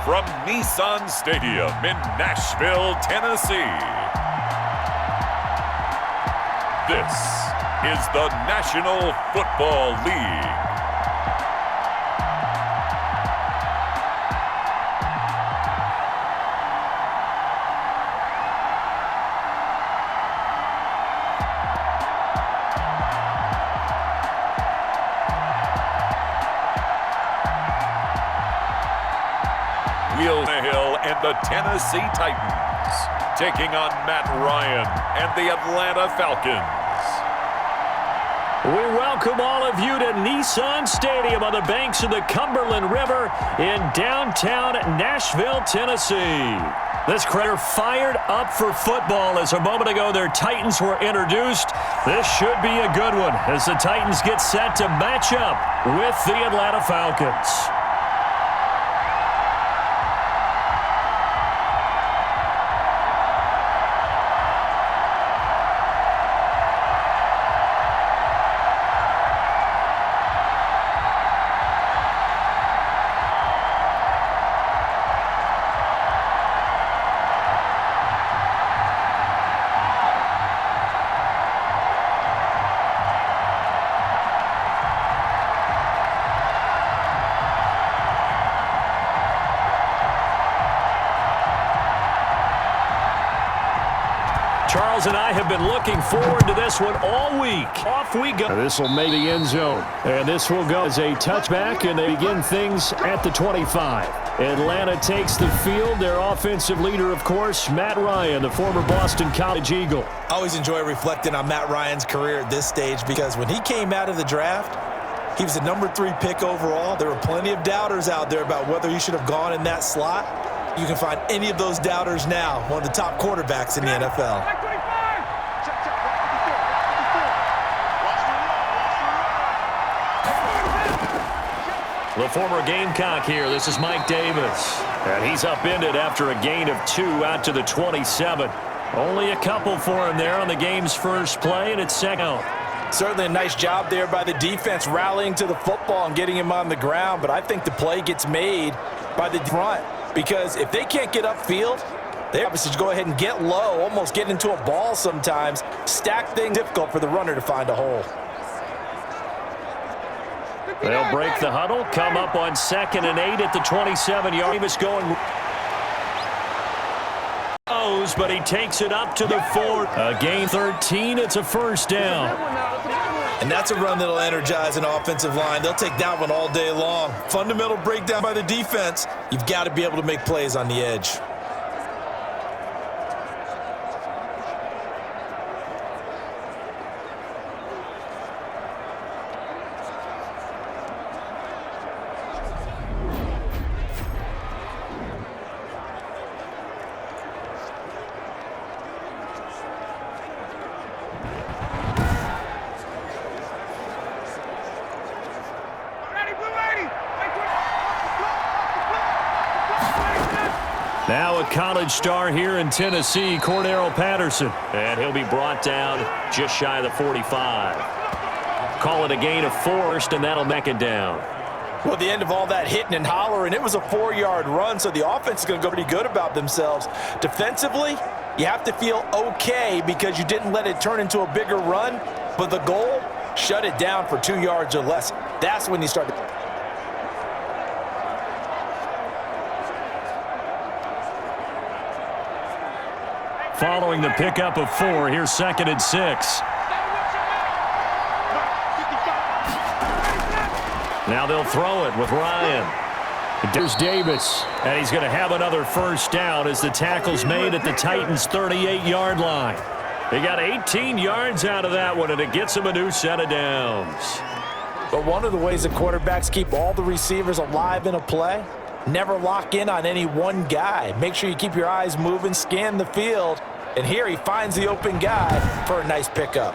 from Nissan Stadium in Nashville, Tennessee. This is the National Football League. Hill and the Tennessee Titans taking on Matt Ryan and the Atlanta Falcons. We welcome all of you to Nissan Stadium on the banks of the Cumberland River in downtown Nashville, Tennessee. This crowd fired up for football as a moment ago their Titans were introduced. This should be a good one as the Titans get set to match up with the Atlanta Falcons. Charles and I have been looking forward to this one all week. Off we go. This will make the end zone. And this will go as a touchback, and they begin things at the 25. Atlanta takes the field. Their offensive leader, of course, Matt Ryan, the former Boston College Eagle. I always enjoy reflecting on Matt Ryan's career at this stage because when he came out of the draft, he was the number 3 pick overall. There were plenty of doubters out there about whether he should have gone in that slot. You can find any of those doubters now, one of the top quarterbacks in the NFL. The former Gamecock here. This is Mike Davis. And he's upended after a gain of 2 out to the 27. Only a couple for him there on the game's first play, and it's second. Certainly a nice job there by the defense rallying to the football and getting him on the ground, but I think the play gets made by the front because if they can't get upfield, they obviously just go ahead and get low, almost get into a ball sometimes, stack things difficult for the runner to find a hole. They'll break the huddle, come up on 2nd and 8 at the 27-yard. Davis going, but he takes it up to the 4. A gain 13, it's a first down. And that's a run that'll energize an offensive line. They'll take that one all day long. Fundamental breakdown by the defense. You've got to be able to make plays on the edge. Now a college star here in Tennessee, Cordero Patterson. And he'll be brought down just shy of the 45. Call it a gain of 4, and that'll make it down. Well, at the end of all that hitting and hollering, it was a 4-yard run, so the offense is going to go pretty good about themselves. Defensively, you have to feel okay because you didn't let it turn into a bigger run, but the goal, shut it down for 2 yards or less. That's when you start to... Following the pickup of 4, here's 2nd and 6. Now they'll throw it with Ryan. There's Davis, and he's going to have another first down as the tackle's made at the Titans' 38-yard line. They got 18 yards out of that one, and it gets him a new set of downs. But one of the ways that quarterbacks keep all the receivers alive in a play, never lock in on any one guy. Make sure you keep your eyes moving, scan the field, and here he finds the open guy for a nice pickup.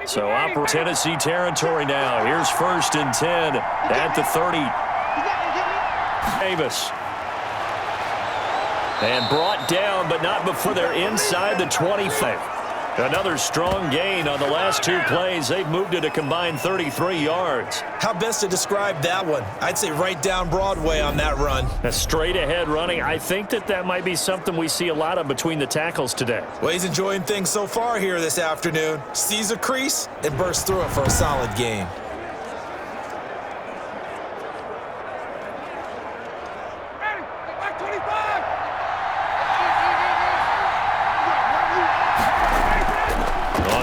So Tennessee territory now. Here's 1st and 10 at the 30. Davis. And brought down, but not before they're inside the 25. Another strong gain on the last 2 plays. They've moved it a combined 33 yards. How best to describe that one? I'd say right down Broadway on that run. A straight ahead running. I think that might be something we see a lot of between the tackles today. Well, he's enjoying things so far here this afternoon. Sees a crease and bursts through it for a solid gain.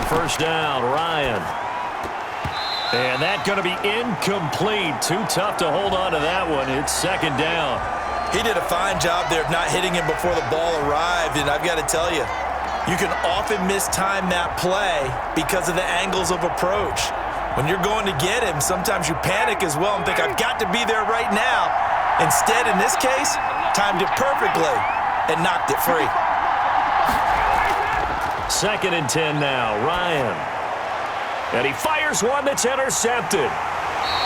First down, Ryan. And that's going to be incomplete. Too tough to hold on to that one. It's second down. He did a fine job there of not hitting him before the ball arrived, and I've got to tell you, you can often mistime that play because of the angles of approach. When you're going to get him, sometimes you panic as well and think, I've got to be there right now. Instead, in this case, timed it perfectly and knocked it free. Second and 10 now, Ryan. And he fires one that's intercepted.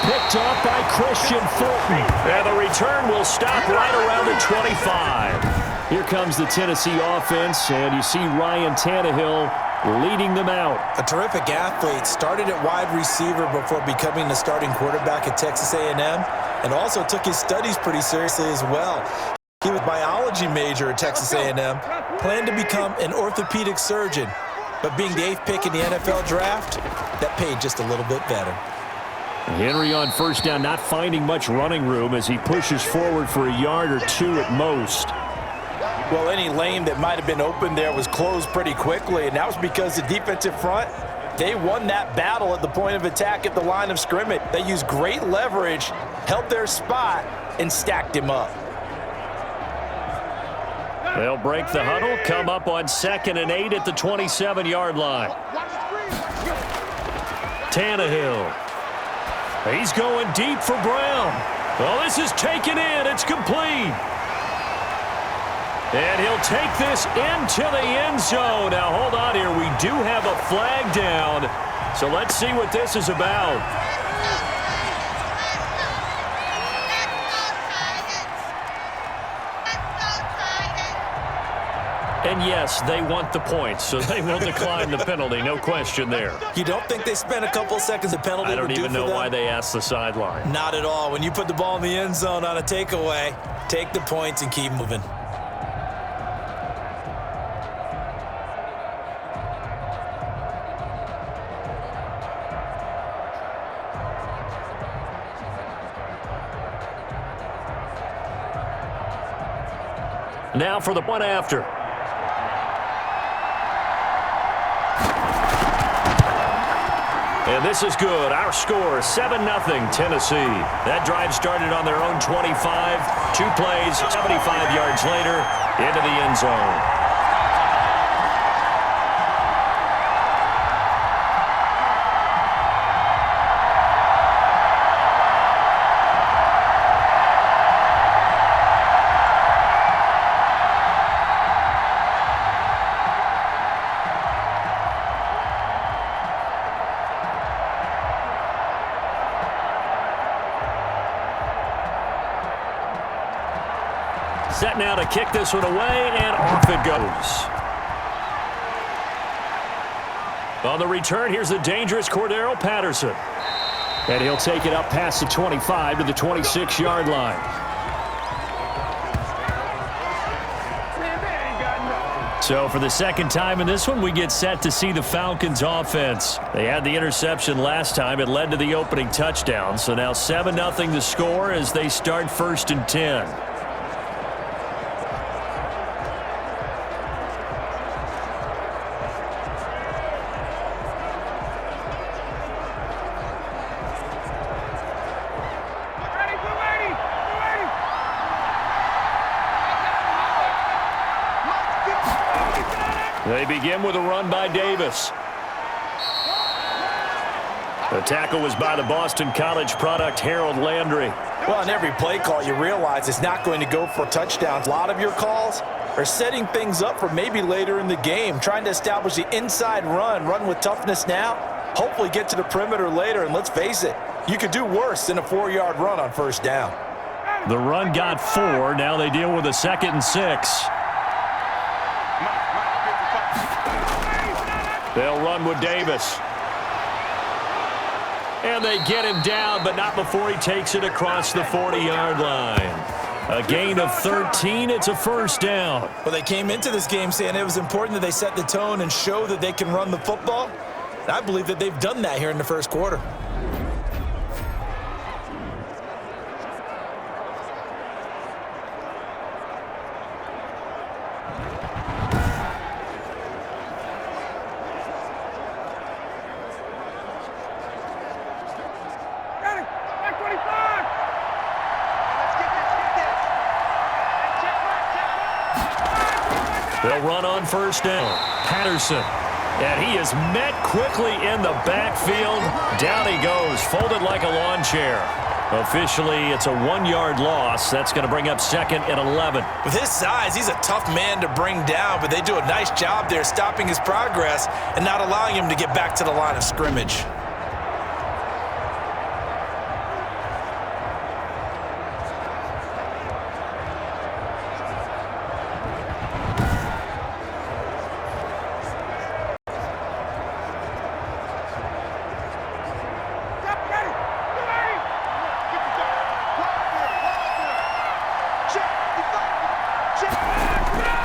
Picked off by Christian Fulton. And the return will stop right around the 25. Here comes the Tennessee offense, and you see Ryan Tannehill leading them out. A terrific athlete, started at wide receiver before becoming the starting quarterback at Texas A&M, and also took his studies pretty seriously as well. He was a biology major at Texas A&M, planned to become an orthopedic surgeon, but being the 8th pick in the NFL draft, that paid just a little bit better. Henry on first down, not finding much running room as he pushes forward for a yard or 2 at most. Well, any lane that might have been open there was closed pretty quickly, and that was because the defensive front, they won that battle at the point of attack at the line of scrimmage. They used great leverage, held their spot, and stacked him up. They'll break the huddle, come up on 2nd and 8 at the 27-yard line. Tannehill. He's going deep for Brown. Well, this is taken in. It's complete. And he'll take this into the end zone. Now, hold on here. We do have a flag down. So let's see what this is about. And yes, they want the points, so they will decline the penalty. No question there. You don't think they spent a couple seconds of penalty? I don't even know why they asked the sideline. Not at all. When you put the ball in the end zone on a takeaway, take the points and keep moving. Now for the point after. And this is good. Our score, 7-0 Tennessee. That drive started on their own 25. 2 plays, 75 yards later, into the end zone. Set now to kick this one away, and off it goes. On the return, here's the dangerous Cordero Patterson. And he'll take it up past the 25 to the 26-yard line. So for the second time in this one, we get set to see the Falcons offense. They had the interception last time. It led to the opening touchdown. So now 7-0 the score as they start 1st and 10. They begin with a run by Davis. The tackle was by the Boston College product, Harold Landry. Well, on every play call, you realize it's not going to go for touchdowns. A lot of your calls are setting things up for maybe later in the game, trying to establish the inside run with toughness now, hopefully get to the perimeter later, and let's face it, you could do worse than a 4-yard run on 1st down. The run got 4. Now they deal with a 2nd and 6. They'll run with Davis. And they get him down, but not before he takes it across the 40-yard line. A gain of 13. It's a first down. Well, they came into this game saying it was important that they set the tone and show that they can run the football. And I believe that they've done that here in the first quarter. They'll run on first down. Patterson. And he is met quickly in the backfield. Down he goes, folded like a lawn chair. Officially, it's a 1-yard loss. That's going to bring up second and 11. With his size, he's a tough man to bring down, but they do a nice job there stopping his progress and not allowing him to get back to the line of scrimmage.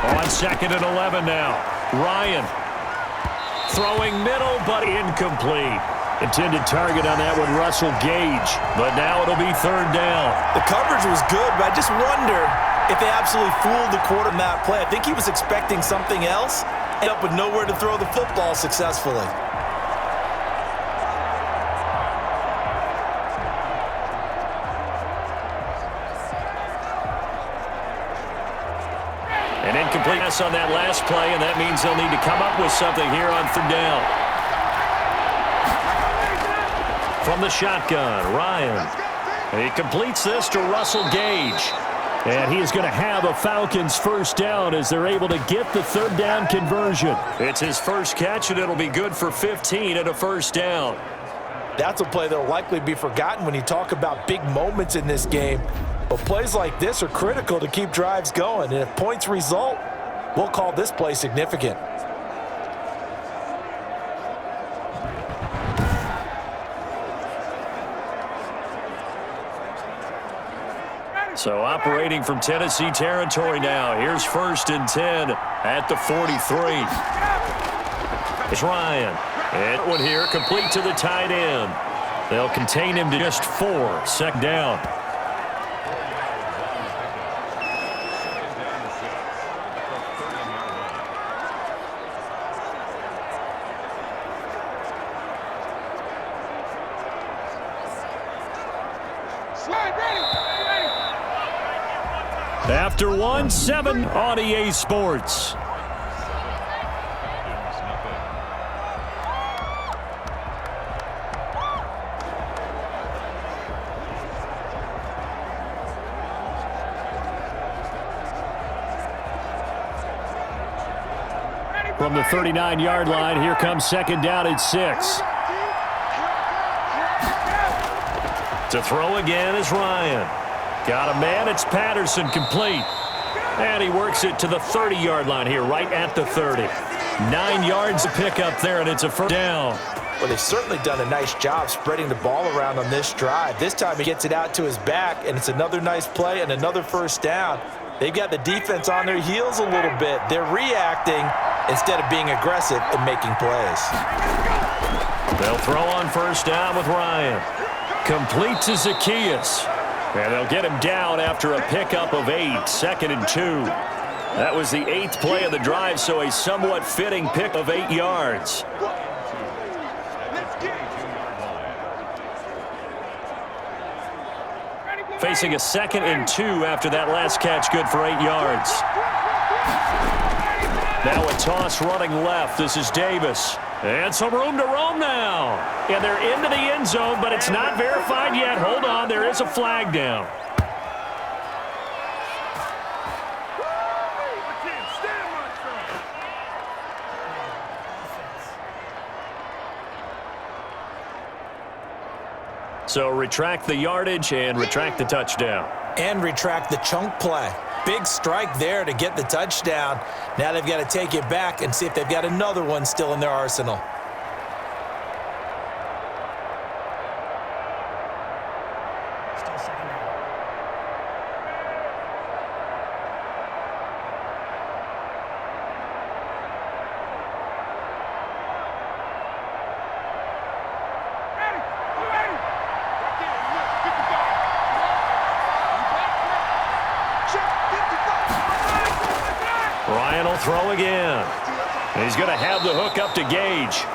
On second and 11 now. Ryan throwing middle, but incomplete. Intended target on that one, Russell Gage. But now it'll be third down. The coverage was good, but I just wonder if they absolutely fooled the quarterback in that play. I think he was expecting something else, ended up with nowhere to throw the football successfully. An incomplete pass on that last play, and that means they'll need to come up with something here on third down. From the shotgun, Ryan. He completes this to Russell Gage. And he is going to have a Falcons first down as they're able to get the third down conversion. It's his first catch, and it'll be good for 15 and a first down. That's a play that will likely be forgotten when you talk about big moments in this game. But plays like this are critical to keep drives going. And if points result, we'll call this play significant. So operating from Tennessee territory now. Here's first and 10 at the 43. It's Ryan. And one here, complete to the tight end. They'll contain him to just 4. Second down. After 1-7 on EA Sports. From the 39-yard line, here comes second down at 6. To throw again is Ryan. Got a man, it's Patterson, complete. And he works it to the 30-yard line here, right at the 30. 9 yards to pick up there, and it's a first down. Well, they've certainly done a nice job spreading the ball around on this drive. This time he gets it out to his back, and it's another nice play and another first down. They've got the defense on their heels a little bit. They're reacting instead of being aggressive and making plays. They'll throw on first down with Ryan. Complete to Zacchaeus. And they'll get him down after a pickup of 8, second and 2. That was the 8th play of the drive, so a somewhat fitting pick of 8 yards. Facing a second and 2 after that last catch, good for 8 yards. Now a toss running left. This is Davis. And some room to roam now. And they're into the end zone, but it's not verified yet. Hold on, there is a flag down. So retract the yardage and retract the touchdown. And retract the chunk play. big strike there to get the touchdown. Now they've got to take it back and see if they've got another one still in their arsenal. Ryan will throw again. He's going to have the hook up to Gage.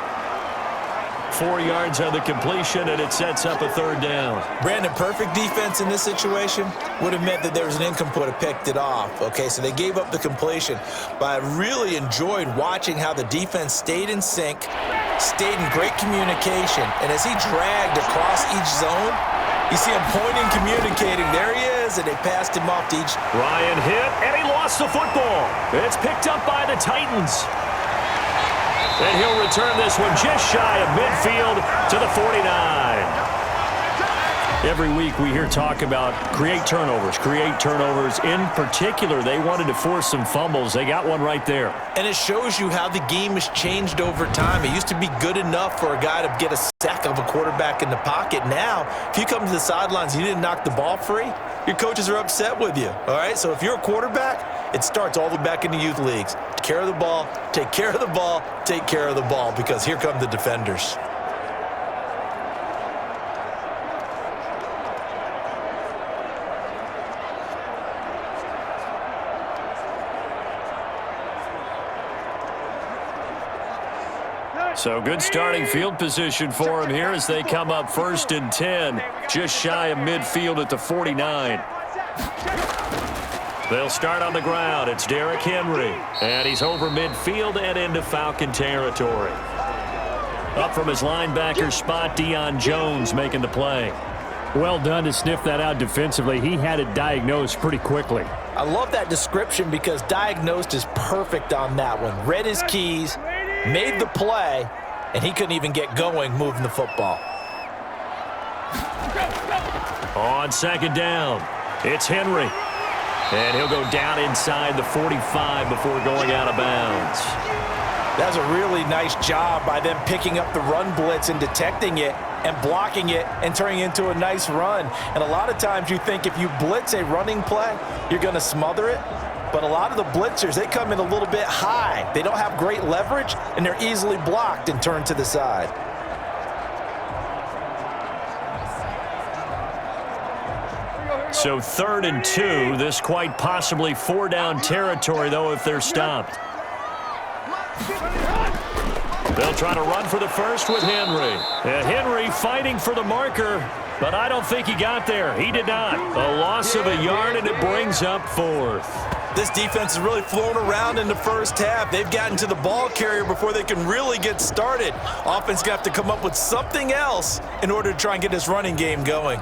4 yards on the completion, and it sets up a third down. Brandon, perfect defense in this situation would have meant that there was an incomplete have picked it off. Okay, so they gave up the completion, but I really enjoyed watching how the defense stayed in sync, stayed in great communication, and as he dragged across each zone, you see him pointing, communicating. There he is, and they passed him off to each. Ryan hit, and he lost the football. It's picked up by the Titans. And he'll return this one just shy of midfield to the 49. Every week we hear talk about create turnovers. In particular, they wanted to force some fumbles. They got one right there. And it shows you how the game has changed over time. It used to be good enough for a guy to get a sack of a quarterback in the pocket. Now, if you come to the sidelines and you didn't knock the ball free, your coaches are upset with you. All right, so if you're a quarterback, it starts all the way back in the youth leagues. Take care of the ball, take care of the ball, take care of the ball, because here come the defenders. So good starting field position for him here as they come up 1st and 10, just shy of midfield at the 49. They'll start on the ground. It's Derrick Henry, and he's over midfield and into Falcon territory. Up from his linebacker spot, Deion Jones making the play. Well done to sniff that out defensively. He had it diagnosed pretty quickly. I love that description because diagnosed is perfect on that one. Read his keys, made the play, and he couldn't even get going moving the football. On 2nd down, it's Henry. And he'll go down inside the 45 before going out of bounds. That's a really nice job by them picking up the run blitz and detecting it and blocking it and turning it into a nice run. And a lot of times you think if you blitz a running play, you're going to smother it. But a lot of the blitzers, they come in a little bit high. They don't have great leverage, and they're easily blocked and turned to the side. So 3rd and 2, this quite possibly 4-down territory, though, if they're stopped. They'll try to run for the first with Henry. And Henry fighting for the marker, but I don't think he got there. He did not. A loss of a yard, and it brings up 4th. This defense is really flown around in the first half. They've gotten to the ball carrier before they can really get started. Offense got to come up with something else in order to try and get this running game going.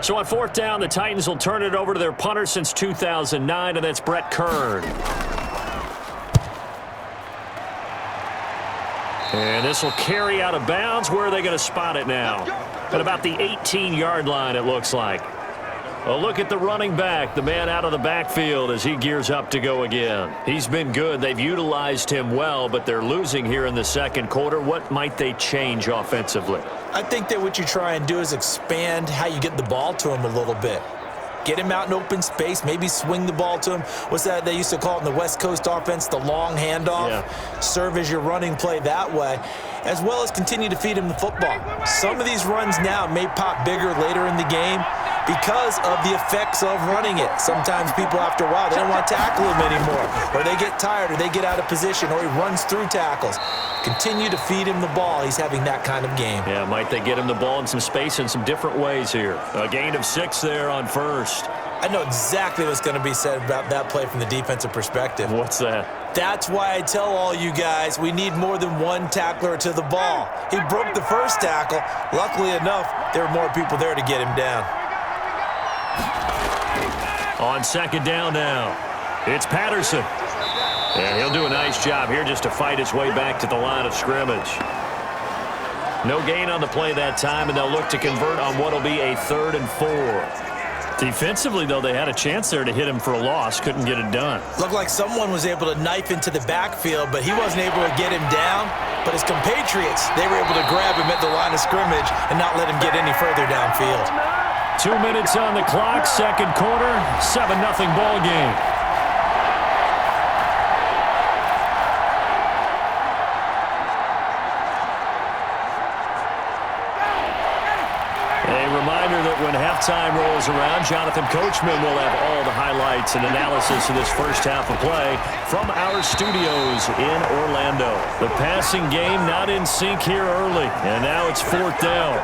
So on 4th down, the Titans will turn it over to their punter since 2009, and that's Brett Kern. And this will carry out of bounds. Where are they going to spot it now? At about the 18-yard line, it looks like. A look at the running back, the man out of the backfield as he gears up to go again. He's been good. They've utilized him well, but they're losing here in the 2nd quarter. What might they change offensively? I think that what you try and do is expand how you get the ball to him a little bit. Get him out in open space, maybe swing the ball to him. What's that they used to call it in the West Coast offense, the long handoff? Yeah. Serve as your running play that way, as well as continue to feed him the football. Some of these runs now may pop bigger later in the game because of the effects of running it. Sometimes people, after a while, they don't want to tackle him anymore, or they get tired, or they get out of position, or he runs through tackles. Continue to feed him the ball. He's having that kind of game. Yeah, might they get him the ball in some space in some different ways here. A gain of 6 there on 1st. I know exactly what's going to be said about that play from the defensive perspective. What's that? That's why I tell all you guys we need more than one tackler to the ball. He broke the first tackle. Luckily enough, there were more people there to get him down. On second down now, it's Patterson. And he'll do a nice job here just to fight his way back to the line of scrimmage. No gain on the play that time, and they'll look to convert on what will be a 3rd and 4. Defensively, though, they had a chance there to hit him for a loss. Couldn't get it done. Looked like someone was able to knife into the backfield, but he wasn't able to get him down. But his compatriots, they were able to grab him at the line of scrimmage and not let him get any further downfield. 2 minutes on the clock, second quarter, 7-0 ball game. That when halftime rolls around, Jonathan Coachman will have all the highlights and analysis of this first half of play from our studios in Orlando. The passing game not in sync here early, and now it's 4th down.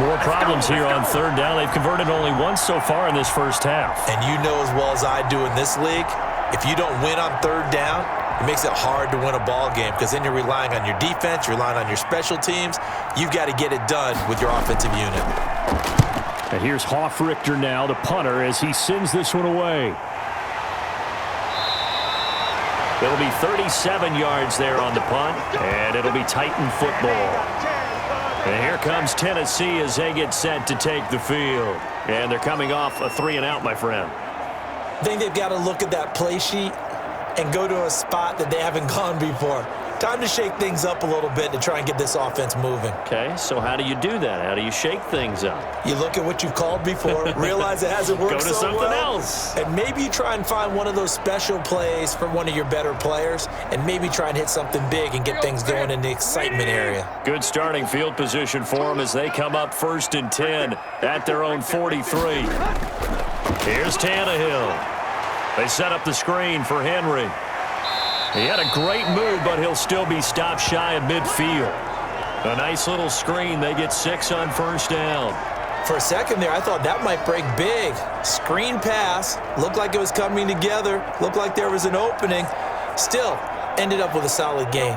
More problems here on 3rd down. They've converted only once so far in this first half. And you know as well as I do in this league, if you don't win on 3rd down, it makes it hard to win a ball game because then you're relying on your defense, you're relying on your special teams. You've got to get it done with your offensive unit. And here's Hoffrichter now, the punter, as he sends this one away. It'll be 37 yards there on the punt, and it'll be Titan football. And here comes Tennessee as they get set to take the field. And they're coming off a 3-and-out, my friend. I think they've got to look at that play sheet and go to a spot that they haven't gone before. Time to shake things up a little bit to try and get this offense moving. Okay, so how do you do that? How do you shake things up? You look at what you've called before, realize it hasn't worked Go to so something well, else. and maybe you try and find one of those special plays from one of your better players, and maybe try and hit something big and get things going in the excitement area. Good starting field position for them as they come up 1st and 10 at their own 43. Here's Tannehill. They set up the screen for Henry. He had a great move, but he'll still be stopped shy of midfield. A nice little screen. They get 6 on 1st down. For a second there, I thought that might break big. Screen pass. Looked like it was coming together. Looked like there was an opening. Still, ended up with a solid gain.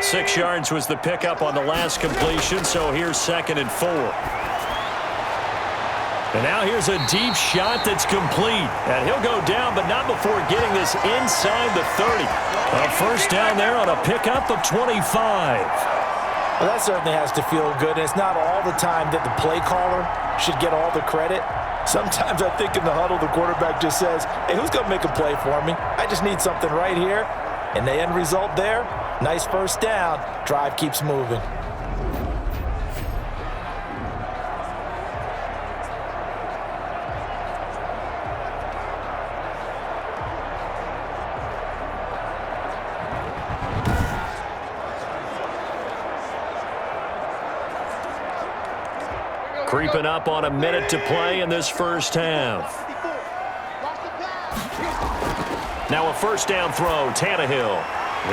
6 yards was the pickup on the last completion, so here's 2nd and 4. And now here's a deep shot that's complete. And he'll go down, but not before getting this inside the 30. A 1st down there on a pickup of 25. Well, that certainly has to feel good. And it's not all the time that the play caller should get all the credit. Sometimes I think in the huddle, the quarterback just says, hey, who's going to make a play for me? I just need something right here. And the end result there, nice 1st down. Drive keeps moving. Creeping up on a minute to play in this first half. Now a 1st down throw, Tannehill.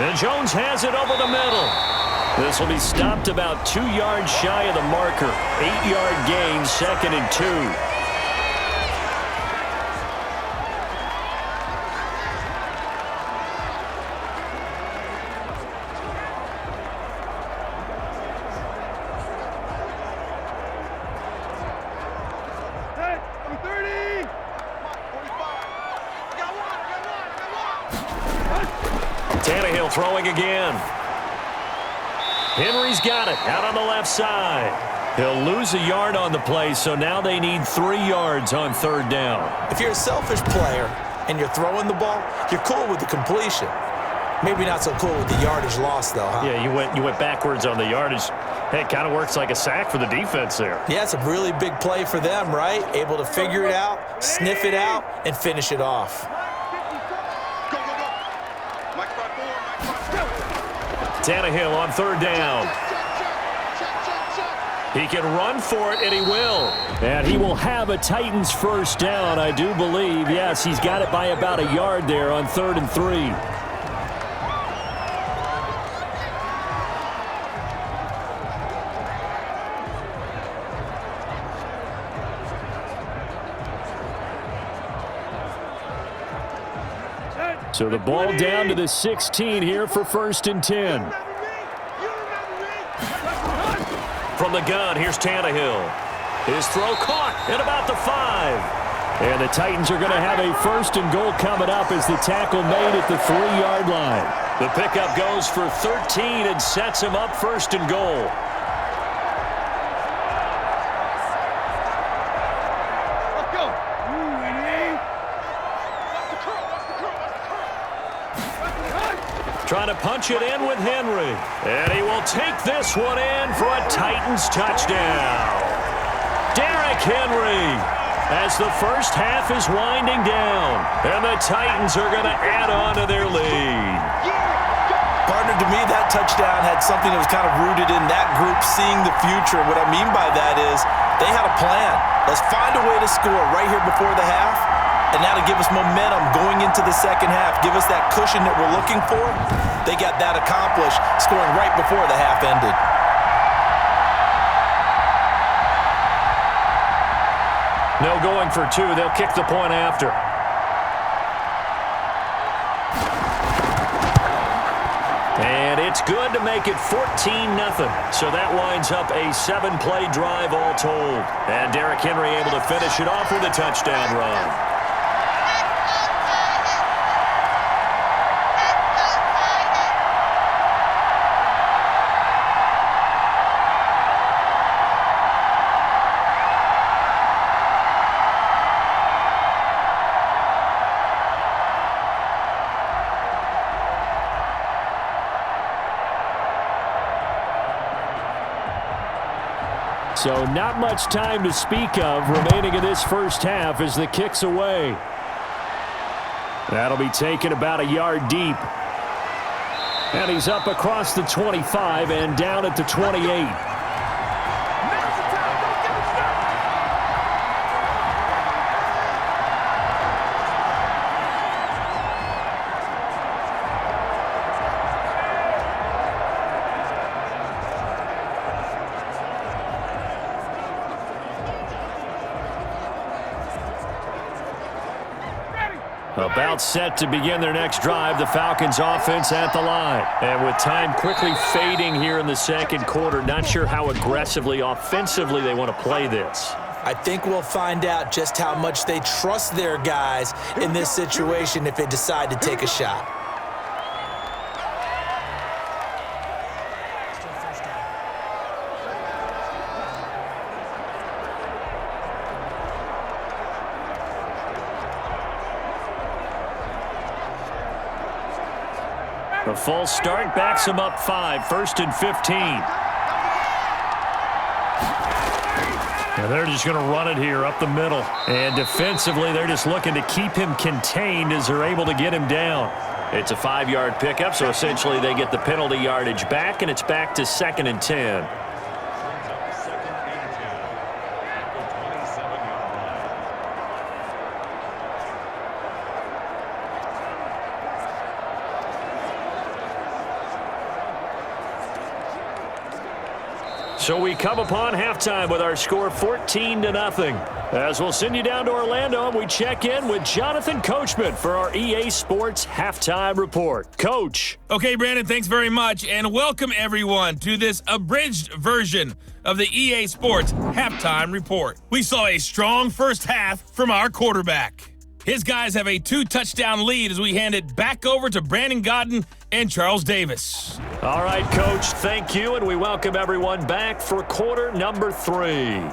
And Jones has it over the middle. This will be stopped about 2 yards shy of the marker. 8-yard gain, 2nd and 2. Tannehill throwing again. Henry's got it out on the left side. He'll lose a yard on the play, so now they need 3 yards on 3rd down. If you're a selfish player and you're throwing the ball, you're cool with the completion. Maybe not so cool with the yardage loss, though, huh? Yeah, you went backwards on the yardage. Hey, it kind of works like a sack for the defense there. Yeah, it's a really big play for them, right? Able to figure it out, sniff it out, and finish it off. Tannehill on 3rd down. He can run for it, and he will. And he will have a Titans 1st down, I do believe. Yes, he's got it by about a yard there on 3rd and 3. So the ball down to the 16 here for 1st and 10. From the gun, here's Tannehill. His throw caught at about the 5. And the Titans are going to have a 1st and goal coming up as the tackle made at the 3-yard line. The pickup goes for 13 and sets him up 1st and goal. Trying to punch it in with Henry. And he will take this one in for a Titans touchdown. Derrick Henry, as the first half is winding down. And the Titans are going to add on to their lead. Partner, to me, that touchdown had something that was kind of rooted in that group seeing the future. What I mean by that is they had a plan. Let's find a way to score right here before the half. And that'll give us momentum going into the second half. Give us that cushion that we're looking for. They got that accomplished, scoring right before the half ended. No going for 2. They'll kick the point after. And it's good to make it 14-0. So that winds up a 7-play drive all told. And Derrick Henry able to finish it off with a touchdown run. So not much time to speak of remaining in this first half as the kick's away. That'll be taken about a yard deep. And he's up across the 25 and down at the 28. About set to begin their next drive, the Falcons offense at the line. And with time quickly fading here in the second quarter, not sure how aggressively, offensively they want to play this. I think we'll find out just how much they trust their guys in this situation if they decide to take a shot. A false start backs him up 5, 1st and 15. And they're just going to run it here up the middle. And defensively, they're just looking to keep him contained as they're able to get him down. It's a 5-yard pickup, so essentially they get the penalty yardage back, and it's back to 2nd and 10. So we come upon halftime with our score 14-0. As we'll send you down to Orlando, and we check in with Jonathan Coachman for our EA Sports Halftime Report. Coach. Okay, Brandon, thanks very much, and welcome everyone to this abridged version of the EA Sports Halftime Report. We saw a strong first half from our quarterback. His guys have a 2-touchdown lead as we hand it back over to Brandon Godden and Charles Davis. All right, Coach, thank you, and we welcome everyone back for quarter number 3.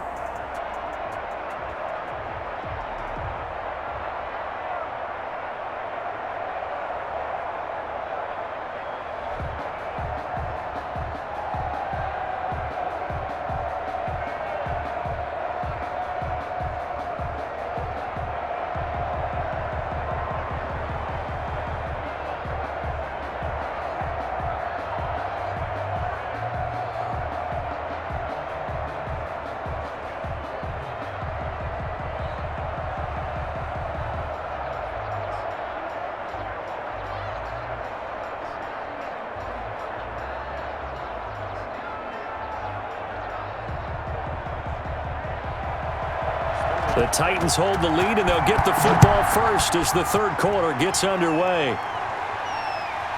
The Titans hold the lead, and they'll get the football first as the third quarter gets underway.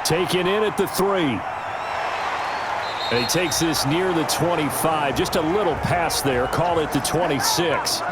Taken in at the 3. And he takes this near the 25. Just a little pass there. Call it the 26.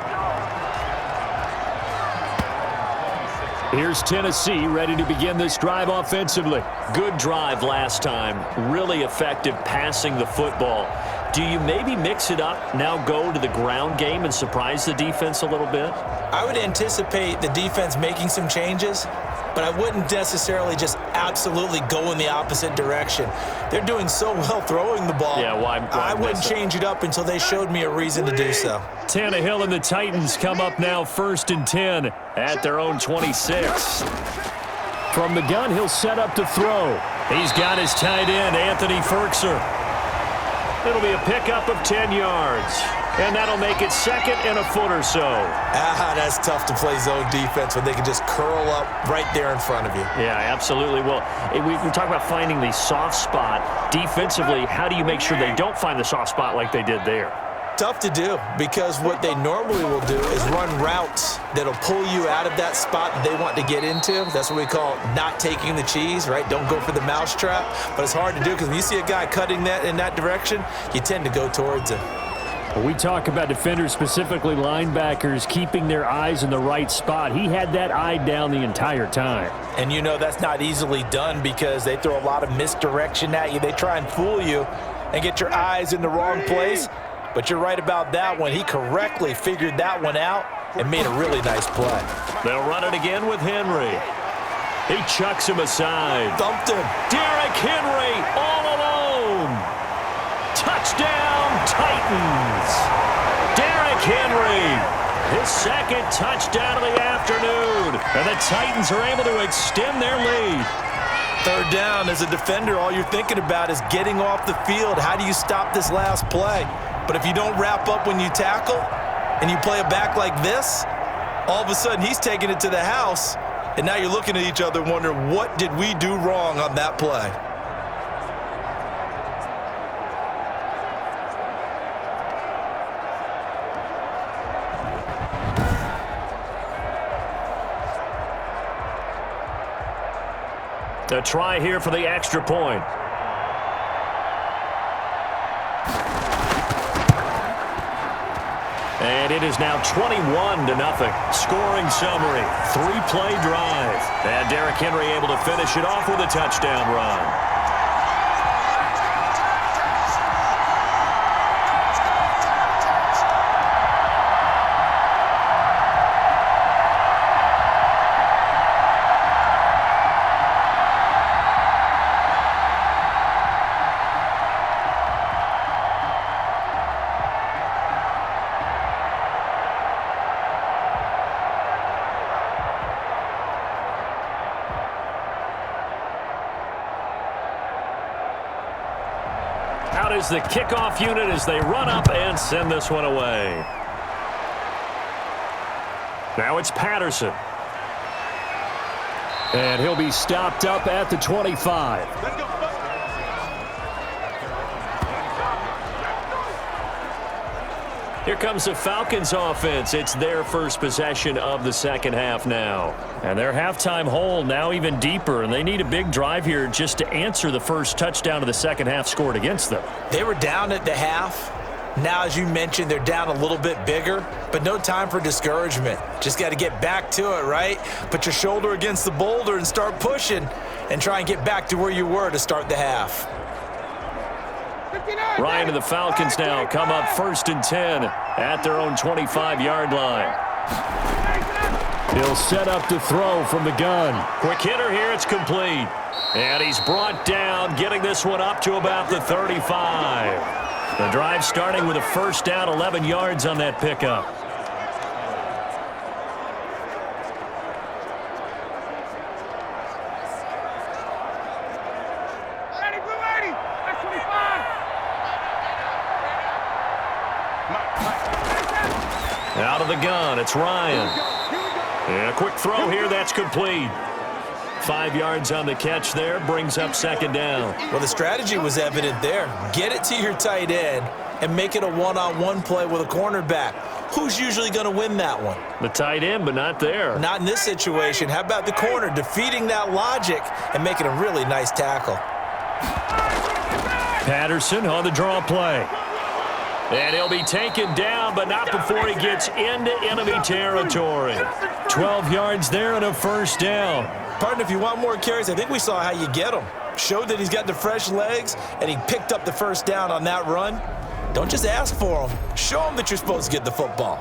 Here's Tennessee ready to begin this drive offensively. Good drive last time. Really effective passing the football. Do you maybe mix it up, now go to the ground game and surprise the defense a little bit? I would anticipate the defense making some changes, but I wouldn't necessarily just absolutely go in the opposite direction. They're doing so well throwing the ball. Yeah, why I wouldn't change it up until they showed me a reason to do so. Tannehill and the Titans come up now 1st and 10 at their own 26. From the gun, he'll set up to throw. He's got his tight end, Anthony Ferkser. It'll be a pickup of 10 yards. And that'll make it 2nd and a foot or so. That's tough to play zone defense when they can just curl up right there in front of you. Yeah, absolutely. Well, we talk about finding the soft spot. Defensively, how do you make sure they don't find the soft spot like they did there? Tough to do, because what they normally will do is run routes that'll pull you out of that spot that they want to get into. That's what we call not taking the cheese, right? Don't go for the mousetrap. But it's hard to do because when you see a guy cutting that in that direction, you tend to go towards him. We talk about defenders, specifically linebackers, keeping their eyes in the right spot. He had that eye down the entire time. And you know that's not easily done because they throw a lot of misdirection at you. They try and fool you and get your eyes in the wrong place. But you're right about that one. He correctly figured that one out and made a really nice play. They'll run it again with Henry. He chucks him aside. Thumped him. Derrick Henry all alone. Touchdown, Titans. Derrick Henry, his 2nd touchdown of the afternoon. And the Titans are able to extend their lead. 3rd down, as a defender, all you're thinking about is getting off the field. How do you stop this last play? But if you don't wrap up when you tackle and you play a back like this, all of a sudden he's taking it to the house, and now you're looking at each other wondering, what did we do wrong on that play? A try here for the extra point. And it is now 21-0. Scoring summary, 3-play drive. And Derrick Henry able to finish it off with a touchdown run. Out is the kickoff unit as they run up and send this one away. Now it's Patterson. And he'll be stopped up at the 25. Here comes the Falcons offense. It's their first possession of the 2nd half now. And their halftime hole now even deeper, and they need a big drive here just to answer the first touchdown of the 2nd half scored against them. They were down at the half. Now, as you mentioned, they're down a little bit bigger, but no time for discouragement. Just got to get back to it, right? Put your shoulder against the boulder and start pushing and try and get back to where you were to start the half. Ryan and the Falcons now come up 1st and 10 at their own 25-yard line. He'll set up to throw from the gun. Quick hitter here, it's complete. And he's brought down, getting this one up to about the 35. The drive starting with a 1st down, 11 yards on that pickup. Out of the gun, it's Ryan. And a quick throw here, that's complete. 5 yards on the catch there, brings up 2nd down. Well, the strategy was evident there. Get it to your tight end and make it a one-on-one play with a cornerback. who's usually going to win that one? The tight end, but not there. Not in this situation. How about the corner defeating that logic and making a really nice tackle? Patterson on the draw play. And he'll be taken down, but not before he gets into enemy territory. 12 yards there and a first down. Partner, if you want more carries, I think we saw how you get them. Showed that he's got the fresh legs, and he picked up the first down on that run. Don't just ask for them. Show them that you're supposed to get the football.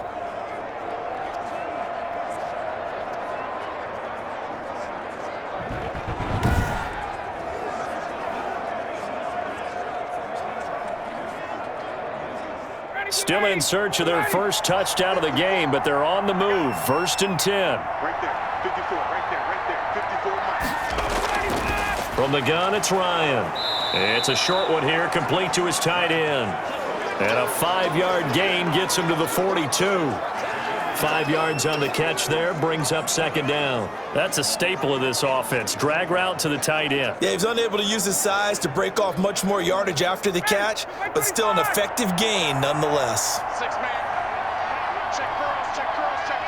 Still in search of their first touchdown of the game, but they're on the move. 1st and 10. Right there, 54, right there, 54. From the gun, it's Ryan. It's a short one here, complete to his tight end. And a 5-yard gain gets him to the 42. 5 yards on the catch there, brings up 2nd down. That's a staple of this offense. Drag route to the tight end. Yeah, he's unable to use his size to break off much more yardage after the catch, but still an effective gain nonetheless. 6-man. Check cross, check cross, check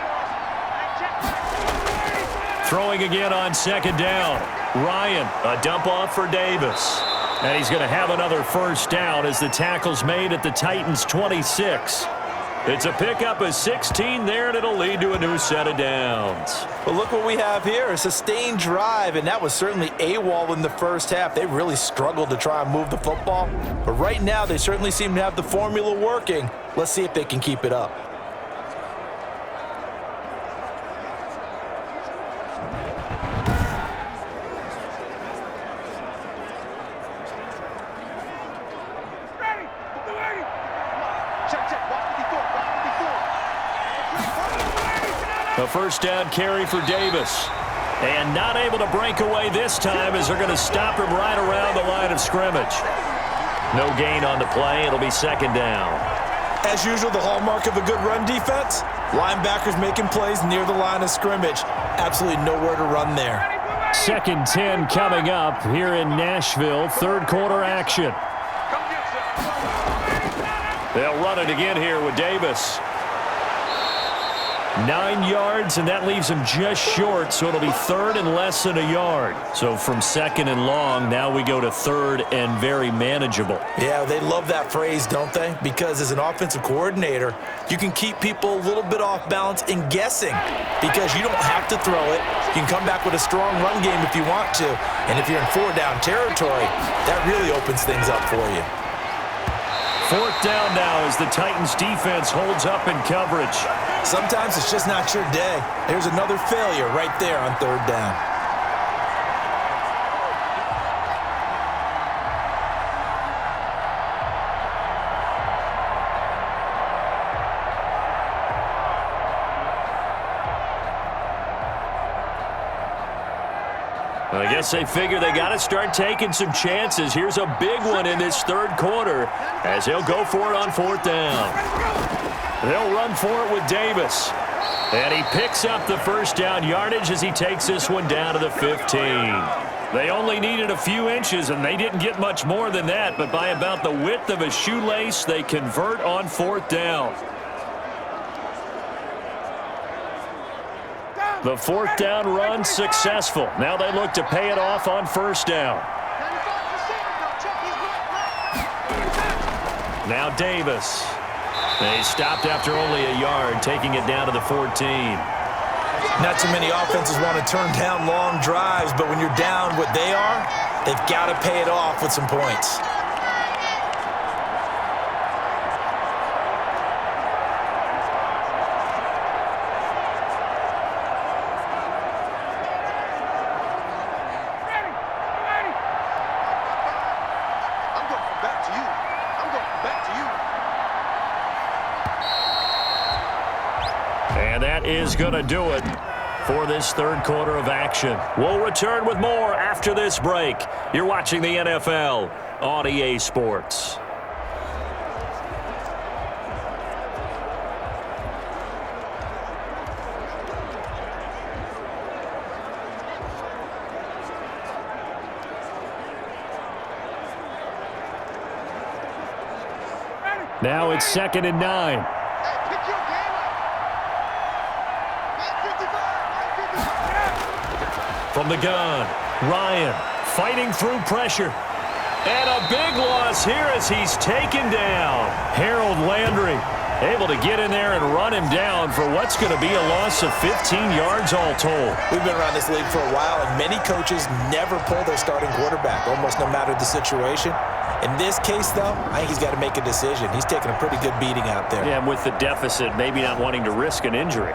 cross. Throwing again on 2nd down. Ryan, a dump off for Davis. And he's going to have another first down as the tackle's made at the Titans' 26. It's a pickup of 16 there, and it'll lead to a new set of downs. But look what we have here, a sustained drive, and that was certainly AWOL in the first half. They really struggled to try and move the football. But right now, they certainly seem to have the formula working. Let's see if they can keep it up. A first down carry for Davis. And not able to break away this time as they're going to stop him right around the line of scrimmage. No gain on the play. It'll be 2nd down. As usual, the hallmark of a good run defense, linebackers making plays near the line of scrimmage. Absolutely nowhere to run there. 2nd 10 coming up here in Nashville. 3rd quarter action. They'll run it again here with Davis. 9 yards, and that leaves him just short, so it'll be 3rd and less than a yard. So from 2nd and long, now we go to 3rd and very manageable. Yeah, they love that phrase, don't they? Because as an offensive coordinator, you can keep people a little bit off balance and guessing because you don't have to throw it. You can come back with a strong run game if you want to. And if you're in 4-down territory, that really opens things up for you. 4th down now as the Titans defense holds up in coverage. Sometimes it's just not your day. There's another failure right there on 3rd down. I guess they figure they got to start taking some chances. Here's a big one in this 3rd quarter as he'll go for it on 4th down. They'll run for it with Davis. And he picks up the first down yardage as he takes this one down to the 15. They only needed a few inches, and they didn't get much more than that, but by about the width of a shoelace, they convert on 4th down. The 4th down run successful. Now they look to pay it off on 1st down. Now Davis. They stopped after only a yard, taking it down to the 14. Not too many offenses want to turn down long drives, but when you're down what they are, they've got to pay it off with some points. And that is going to do it for this 3rd quarter of action. We'll return with more after this break. You're watching the NFL on EA Sports. Now it's 2nd and 9. From the gun, Ryan fighting through pressure. And a big loss here as he's taken down. Harold Landry able to get in there and run him down for what's going to be a loss of 15 yards all told. We've been around this league for a while, and many coaches never pull their starting quarterback, almost no matter the situation. In this case, though, I think he's got to make a decision. He's taking a pretty good beating out there. Yeah, and with the deficit, maybe not wanting to risk an injury.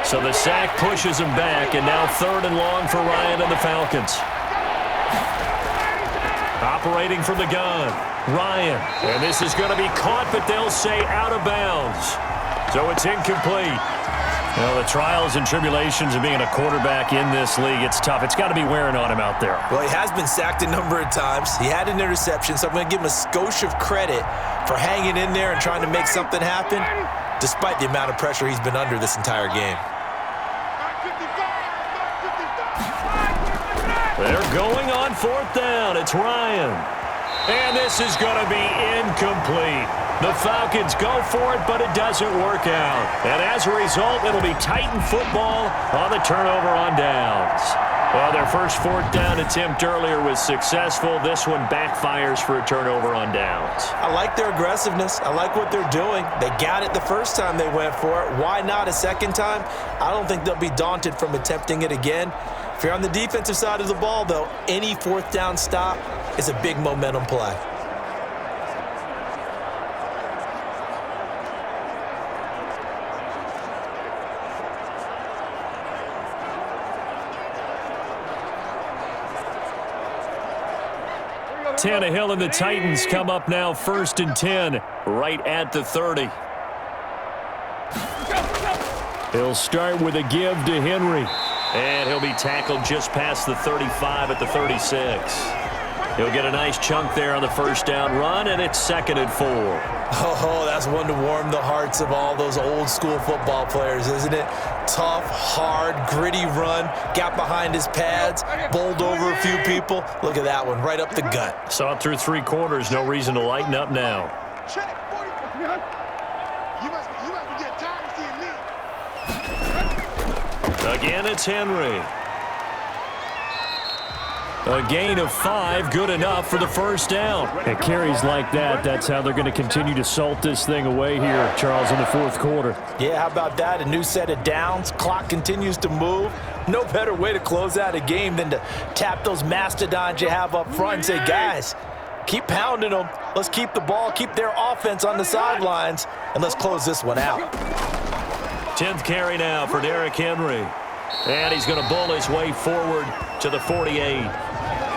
So the sack pushes him back, and now 3rd and long for Ryan and the Falcons. Operating from the gun, Ryan. And this is going to be caught, but they'll say out of bounds. So it's incomplete. Well, the trials and tribulations of being a quarterback in this league, it's tough. It's got to be wearing on him out there. Well, he has been sacked a number of times. He had an interception, so I'm going to give him a skosh of credit for hanging in there and trying to make something happen, despite the amount of pressure he's been under this entire game. They're going on 4th down. It's Ryan. And this is going to be incomplete. The Falcons go for it, but it doesn't work out. And as a result, it'll be Titan football on the turnover on downs. Well, their first 4th down attempt earlier was successful. This one backfires for a turnover on downs. I like their aggressiveness. I like what they're doing. They got it the first time they went for it. Why not a second time? I don't think they'll be daunted from attempting it again. If you're on the defensive side of the ball, though, any 4th down stop is a big momentum play. Tannehill and the Titans come up now 1st and 10, right at the 30. He'll start with a give to Henry. And he'll be tackled just past the 35 at the 36. He'll get a nice chunk there on the 1st down run, and it's 2nd and 4. Oh, that's one to warm the hearts of all those old school football players, isn't it? Tough, hard, gritty run, got behind his pads, bowled over a few people. Look at that one, right up the gut. Saw it through 3 quarters, no reason to lighten up now. Again, it's Henry. A gain of 5, good enough for the 1st down. And carries like that, that's how they're going to continue to salt this thing away here, Charles, in the 4th quarter. Yeah, how about that? A new set of downs. Clock continues to move. No better way to close out a game than to tap those mastodons you have up front and say, guys, keep pounding them. Let's keep the ball, keep their offense on the sidelines, and let's close this one out. 10th carry now for Derrick Henry. And he's going to bull his way forward to the 48.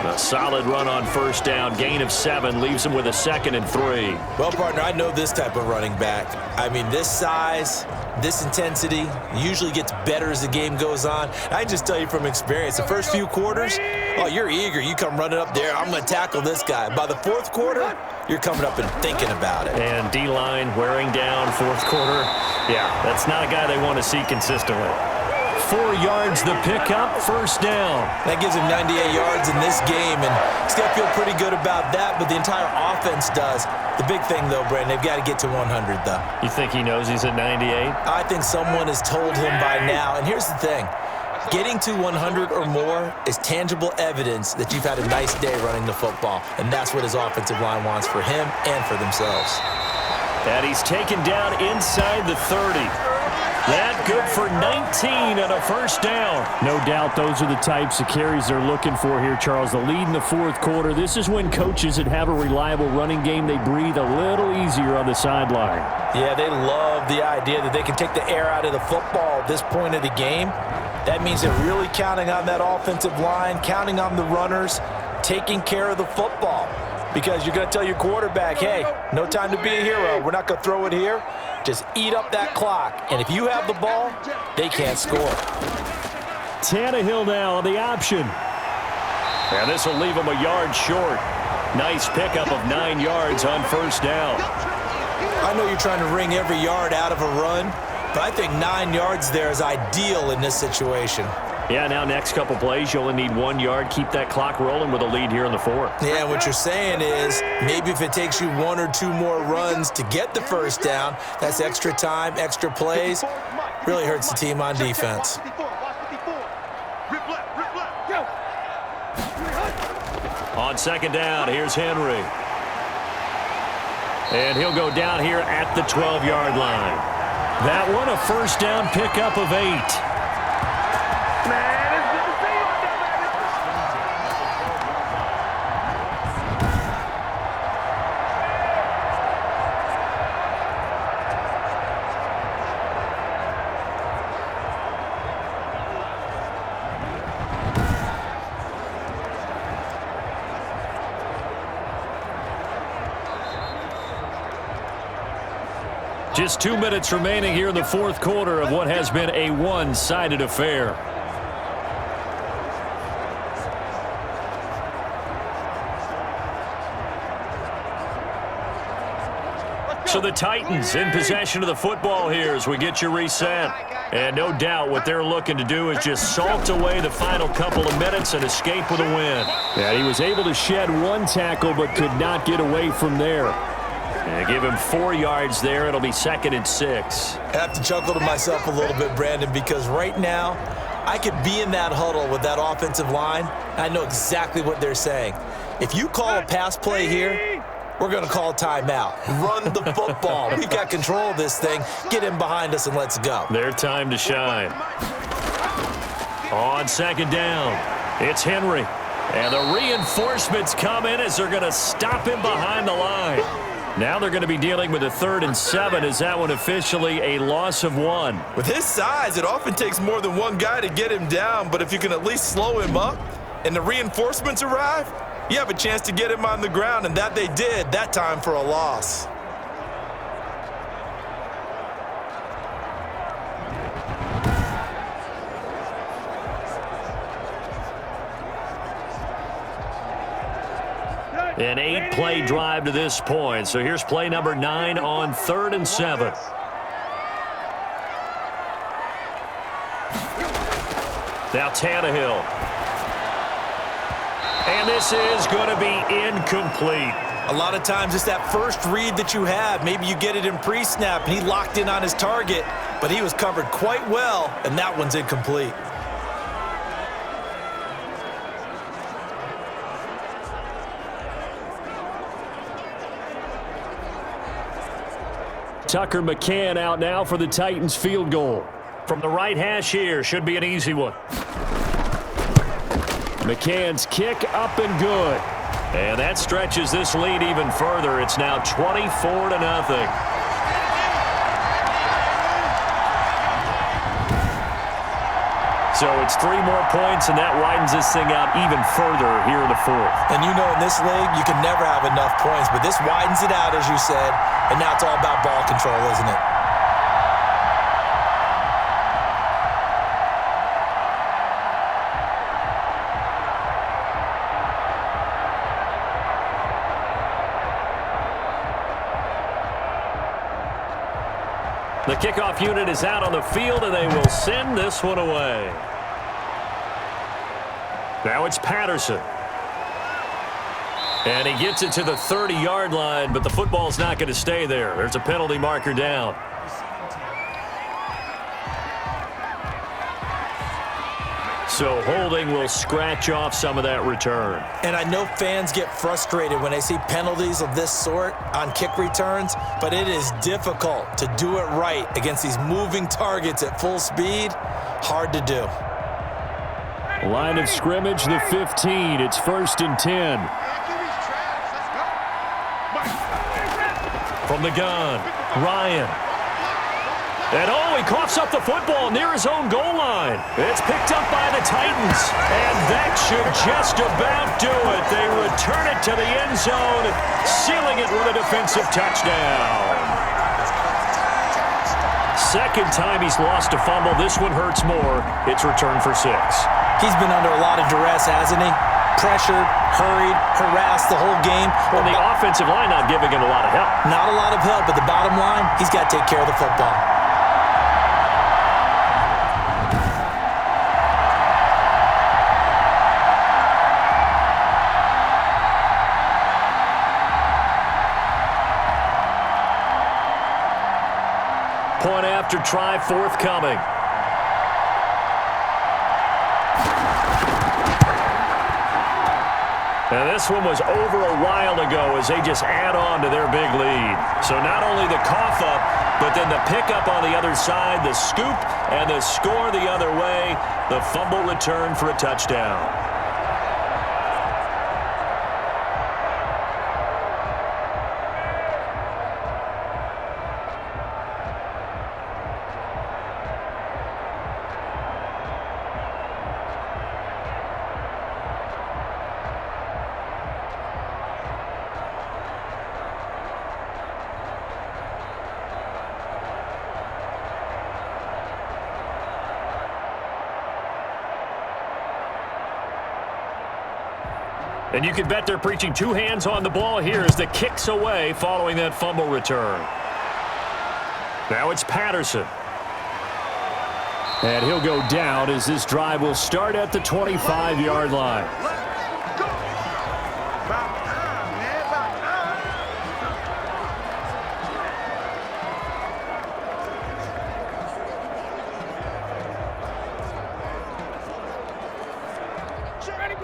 A solid run on 1st down. Gain of 7 leaves him with a 2nd and 3. Well, partner, I know this type of running back. I mean, this size, this intensity usually gets better as the game goes on. I just tell you from experience, the first few quarters, oh, you're eager. You come running up there, I'm going to tackle this guy. By the 4th quarter, you're coming up and thinking about it. And D-line wearing down 4th quarter. Yeah, that's not a guy they want to see consistently. 4 yards the pickup, 1st down. That gives him 98 yards in this game, and he's got to feel pretty good about that, but the entire offense does. The big thing, though, Brandon, they've got to get to 100, though. You think he knows he's at 98? I think someone has told him by now, and here's the thing. Getting to 100 or more is tangible evidence that you've had a nice day running the football, and that's what his offensive line wants for him and for themselves. And he's taken down inside the 30. That good for 19 and a 1st down. No doubt those are the types of carries they're looking for here, Charles. The lead in the 4th quarter. This is when coaches that have a reliable running game, they breathe a little easier on the sideline. Yeah, they love the idea that they can take the air out of the football at this point of the game. That means they're really counting on that offensive line, counting on the runners, taking care of the football. Because you're going to tell your quarterback, hey, no time to be a hero. We're not going to throw it here. Just eat up that clock. And if you have the ball, they can't score. Tannehill now on the option. And this will leave him a yard short. Nice pickup of 9 yards on 1st down. I know you're trying to wring every yard out of a run, but I think 9 yards there is ideal in this situation. Yeah, now next couple plays, you only need 1 yard. Keep that clock rolling with a lead here in the fourth. Yeah, what you're saying is maybe if it takes you 1 or 2 more runs to get the first down, that's extra time, extra plays. Really hurts the team on defense. On second down, here's Henry. And he'll go down here at the 12-yard line. That one, a first down pickup of 8. Just 2 minutes remaining here in the fourth quarter of what has been a one-sided affair. So the Titans in possession of the football here as we get you reset. And no doubt what they're looking to do is just salt away the final couple of minutes and escape with a win. Yeah, he was able to shed 1 tackle but could not get away from there. And give him 4 yards there. It'll be 2nd and 6. I have to chuckle to myself a little bit, Brandon, because right now I could be in that huddle with that offensive line. I know exactly what they're saying. If you call a pass play here, we're going to call timeout. Run the football. We've got control of this thing. Get in behind us and let's go. Their time to shine. On second down, it's Henry. And the reinforcements come in as they're going to stop him behind the line. Now they're going to be dealing with a 3rd and 7. Is that one officially a loss of 1? With his size, it often takes more than one guy to get him down, but if you can at least slow him up and the reinforcements arrive, you have a chance to get him on the ground, and that they did that time for a loss. An 8-play drive to this point. So here's play number 9 on 3rd and 7. Now Tannehill. And this is going to be incomplete. A lot of times it's that first read that you have. Maybe you get it in pre-snap, and he locked in on his target, but he was covered quite well, and that one's incomplete. Tucker McCann out now for the Titans field goal. From the right hash here, should be an easy one. McCann's kick up and good. And that stretches this lead even further. It's now 24-0. So it's 3 more points, and that widens this thing out even further here in the fourth. And you know in this league, you can never have enough points, but this widens it out, as you said, and now it's all about ball control, isn't it? The kickoff unit is out on the field, and they will send this one away. Now it's Patterson. And he gets it to the 30-yard line, but the football's not going to stay there. There's a penalty marker down. So holding will scratch off some of that return. And I know fans get frustrated when they see penalties of this sort on kick returns, but it is difficult to do it right against these moving targets at full speed. Hard to do. Line of scrimmage, the 15. It's 1st and 10. From the gun, Ryan. And he coughs up the football near his own goal line. It's picked up by the Titans, and that should just about do it. They return it to the end zone, sealing it with a defensive touchdown. Second time he's lost a fumble. This one hurts more. It's returned for 6. He's been under a lot of duress, hasn't he? Pressured, hurried, harassed the whole game. Well, the offensive line not giving him a lot of help. Not a lot of help, but the bottom line, he's got to take care of the football. Point after try forthcoming. And this one was over a while ago as they just add on to their big lead. So not only the cough up, but then the pickup on the other side, the scoop, and the score the other way. The fumble return for a touchdown. And you can bet they're preaching two hands on the ball here as the kick's away following that fumble return. Now it's Patterson. And he'll go down as this drive will start at the 25-yard line.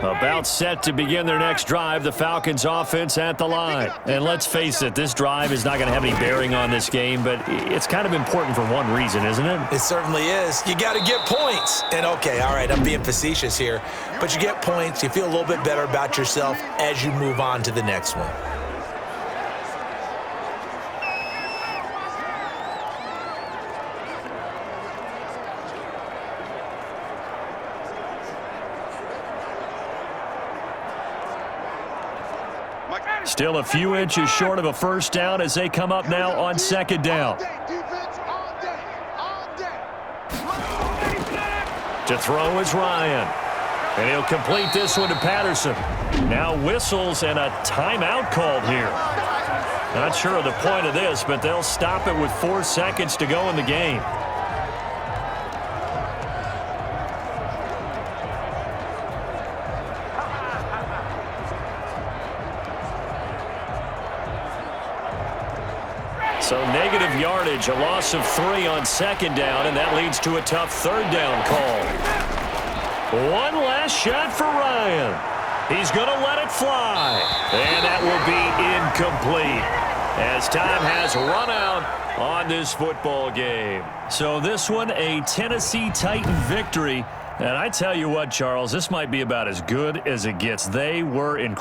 About set to begin their next drive, the Falcons offense at the line. And let's face it, this drive is not going to have any bearing on this game, but it's kind of important for one reason, isn't it? It certainly is. You got to get points. And okay, all right, I'm being facetious here, but you get points, you feel a little bit better about yourself as you move on to the next one. Still a few inches short of a first down as they come up now on second down. To throw is Ryan. And he'll complete this one to Patterson. Now whistles and a timeout called here. Not sure of the point of this, but they'll stop it with 4 seconds to go in the game. So negative yardage, a loss of 3 on second down, and that leads to a tough third down call. One last shot for Ryan. He's going to let it fly. And that will be incomplete as time has run out on this football game. So this one, a Tennessee Titan victory. And I tell you what, Charles, this might be about as good as it gets. They were incredible.